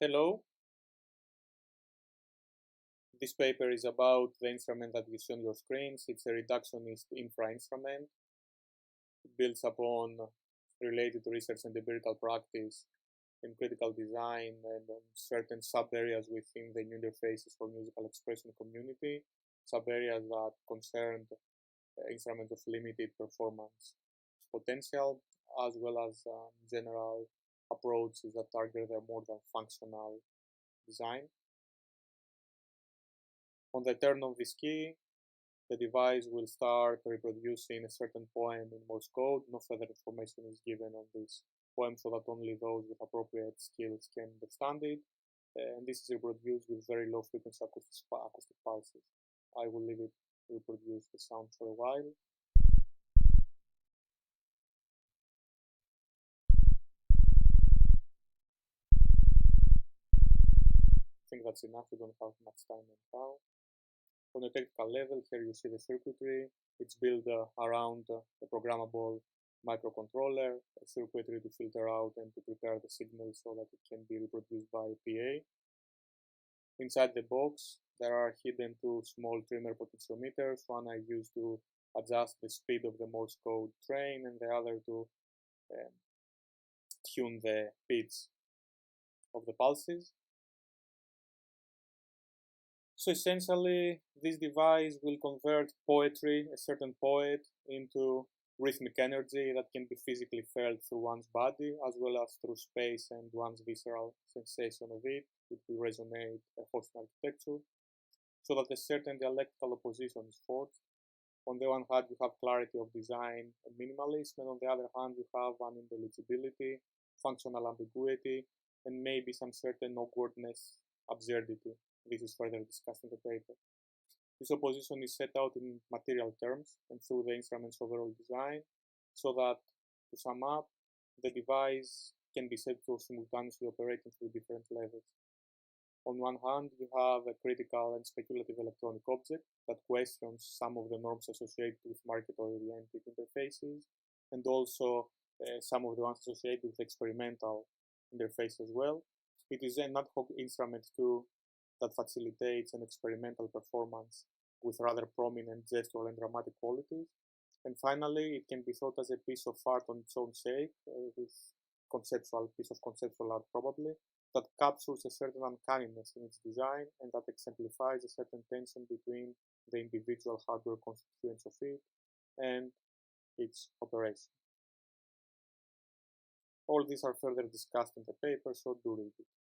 Hello, this paper is about the instrument that you see on your screens. It's a reductionist infra-instrument. It builds upon related research and empirical practice in critical design and on certain sub-areas within the new interfaces for musical expression community, sub-areas that concern instruments of limited performance potential, as well as general approaches that target a more than functional design. On the turn of this key, the device will start reproducing a certain poem in Morse code. No further information is given on this poem so that only those with appropriate skills can understand it. And this is reproduced with very low frequency acoustic pulses. I will leave it to reproduce the sound for a while. I think that's enough, we don't have much time now. On a technical level, here you see the circuitry. It's built around a programmable microcontroller, a circuitry to filter out and to prepare the signal so that it can be reproduced by a PA. Inside the box, there are hidden two small trimmer potentiometers. One I use to adjust the speed of the Morse code train, and the other to tune the pitch of the pulses. So essentially, this device will convert poetry, a certain poet, into rhythmic energy that can be physically felt through one's body as well as through space and one's visceral sensation of it. It will resonate a host architecture so that a certain dialectical opposition is forged. On the one hand, you have clarity of design and minimalism, and on the other hand, you have unintelligibility, functional ambiguity, and maybe some certain awkwardness, absurdity. This is further discussed in the paper. This opposition is set out in material terms and through the instrument's overall design, so that, to sum up, the device can be said to simultaneously operate in three different levels. On one hand, you have a critical and speculative electronic object that questions some of the norms associated with market-oriented interfaces, and also some of the ones associated with experimental interface as well. It is an ad-hoc instrument too that facilitates an experimental performance with rather prominent gestural and dramatic qualities. And finally, it can be thought as a piece of art on its own sake, with piece of conceptual art probably, that captures a certain uncanniness in its design and that exemplifies a certain tension between the individual hardware constituents of it and its operation. All these are further discussed in the paper, so do read it.